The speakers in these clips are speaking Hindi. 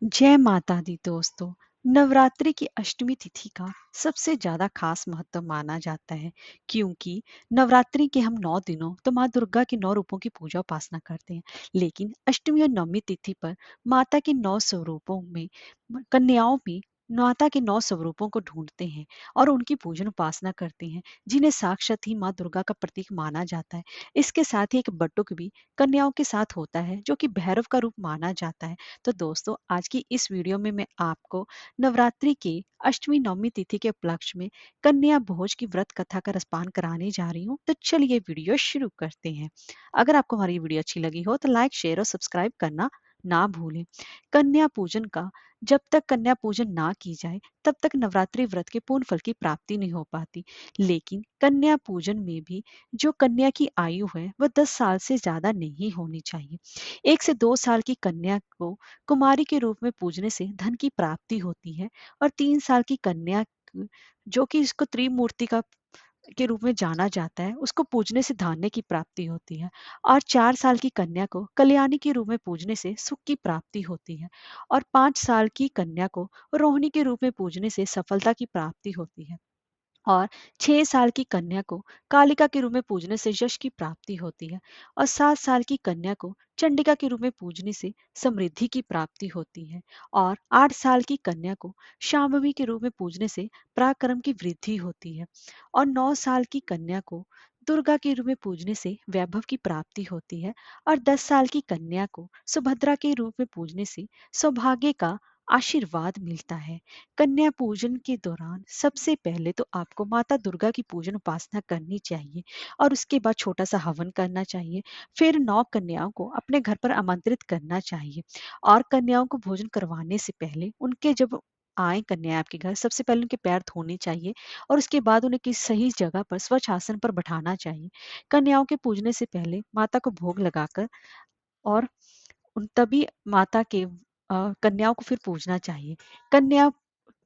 जय माता दी दोस्तों। नवरात्रि की अष्टमी तिथि का सबसे ज्यादा खास महत्व माना जाता है, क्योंकि नवरात्रि के हम 9 दिनों तो माँ दुर्गा के 9 रूपों की पूजा उपासना करते हैं। लेकिन अष्टमी और नवमी तिथि पर माता के 9 स्वरूपों में कन्याओं में माता के 9 स्वरूपों को ढूंढते हैं और उनकी पूजन उपासना करते हैं, जिन्हें साक्षात ही माँ दुर्गा का प्रतीक माना जाता है। इसके साथ ही एक बटुक भी कन्याओं के साथ होता है, जो कि भैरव का रूप माना जाता है। तो दोस्तों, आज की इस वीडियो में मैं आपको नवरात्रि के अष्टमी नवमी तिथि के उपलक्ष्य में कन्या भोज की व्रत कथा का रसपान कराने जा रही हूँ। तो चलिए वीडियो शुरू करते हैं। अगर आपको हमारी वीडियो अच्छी लगी हो तो लाइक शेयर और सब्सक्राइब करना ना भूलें। कन्या पूजन का जब तक कन्या पूजन ना की जाए तब तक नवरात्रि व्रत के पूर्ण फल की प्राप्ति नहीं हो पाती। लेकिन कन्या पूजन में भी जो कन्या की आयु है वह 10 साल से ज्यादा नहीं होनी चाहिए। 1 से 2 साल की कन्या को कुमारी के रूप में पूजने से धन की प्राप्ति होती है, और 3 साल की कन्या जो कि इसको त्रिमूर्ति का के रूप में जाना जाता है, उसको पूजने से धान्य की प्राप्ति होती है। और 4 साल की कन्या को कल्याणी के रूप में पूजने से सुख की प्राप्ति होती है। और 5 साल की कन्या को रोहिणी के रूप में पूजने से सफलता की प्राप्ति होती है। और 6 साल की कन्या को कालिका के रूप में पूजने से यश की प्राप्ति होती है। और 7 साल की कन्या को चंडिका के रूप में पूजने से समृद्धि की प्राप्ति होती है। और 8 साल की कन्या को शांभवी के रूप में पूजने से पराक्रम की वृद्धि होती है। और 9 साल की कन्या को दुर्गा के रूप में पूजने से वैभव की प्राप्ति होती है। और 10 साल की कन्या को सुभद्रा के रूप में पूजने से सौभाग्य का आशीर्वाद मिलता है। कन्या पूजन के दौरान सबसे पहले तो आपको माता दुर्गा की पूजन उपासना करनी चाहिए, और उसके बाद छोटा सा हवन करना चाहिए। फिर 9 कन्याओं को अपने घर पर आमंत्रित करना चाहिए। और कन्याओं को भोजन करवाने से पहले उनके जब आए कन्या आपके घर, सबसे पहले उनके पैर धोने चाहिए, और उसके बाद उन्हें किसी सही जगह पर स्वच्छ आसन पर बैठाना चाहिए। कन्याओं के पूजने से पहले माता को भोग लगाकर और उन तभी माता के कन्याओं को फिर पूजना चाहिए। कन्या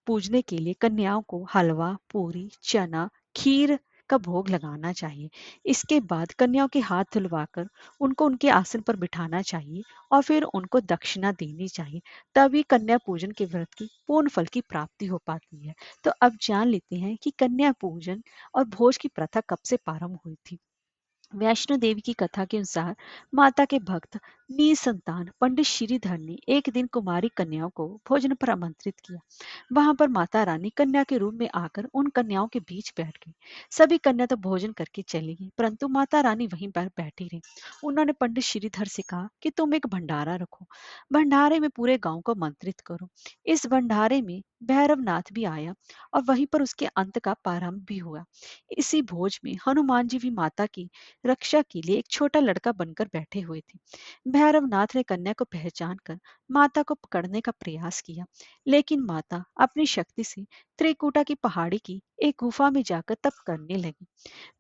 पूजने के लिए कन्याओं को हलवा, पूरी, चना, खीर का भोग लगाना चाहिए। इसके बाद कन्याओं के हाथ धुलवाकर उनको उनके आसन पर बिठाना चाहिए, और फिर उनको दक्षिणा देनी चाहिए। तभी कन्या पूजन के व्रत की पूर्ण फल की प्राप्ति हो पाती है। तो अब जान लेते हैं कि कन्या पूजन और भोज की प्रथा कब से प्रारंभ हुई थी। वैष्णो देवी की कथा के अनुसार माता के भक्त निसंतान पंडित श्रीधर ने एक दिन कुमारी कन्याओं को भोजन पर आमंत्रित किया। वहां पर माता रानी कन्या के रूप में आकर उन कन्याओं के बीच बैठ गई। सभी कन्या तो भोजन करके चली गई, परंतु माता रानी वहीं पर बैठी रही। उन्होंने पंडित श्रीधर से कहा कि तुम एक भंडारा रखो, भंडारे में पूरे गांव को आमंत्रित करो। इस भंडारे में भैरवनाथ भी आया, और वहीं पर उसके अंत का प्रारंभ भी हुआ। इसी भोज में हनुमान जी भी माता की रक्षा के लिए एक छोटा लड़का बनकर बैठे हुए थे। भैरवनाथ ने कन्या को पहचान कर माता को पकड़ने का प्रयास किया, लेकिन माता अपनी शक्ति से त्रिकुटा की पहाड़ी की एक गुफा में जाकर तप करने लगी।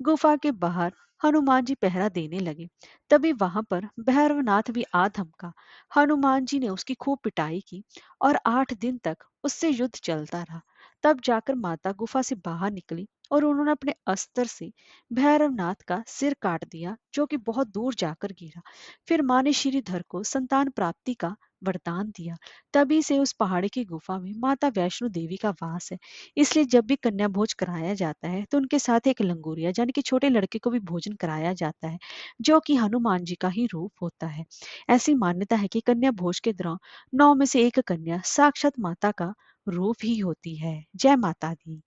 गुफा के बाहर हनुमान जी पहरा देने लगे। तभी वहां पर भैरवनाथ भी आ धमका। हनुमान जी ने उसकी खूब पिटाई की, और 8 दिन तक उससे युद्ध चलता रहा। तब जाकर माता गुफा से बाहर निकली, और उन्होंने अपने अस्त्र से भैरवनाथ का सिर काट दिया, जो कि बहुत दूर जाकर गिरा। फिर माँ ने श्रीधर को संतान प्राप्ति का वरदान दिया। तभी से उस पहाड़ी की गुफा में माता वैष्णो देवी का वास है। इसलिए जब भी कन्या भोज कराया जाता है तो उनके साथ एक लंगूरिया यानी कि छोटे लड़के को भी भोजन कराया जाता है, जो कि हनुमान जी का ही रूप होता है। ऐसी मान्यता है कि कन्या भोज के दौरान 9 में से एक कन्या साक्षात माता का रूप ही होती है। जय माता दी।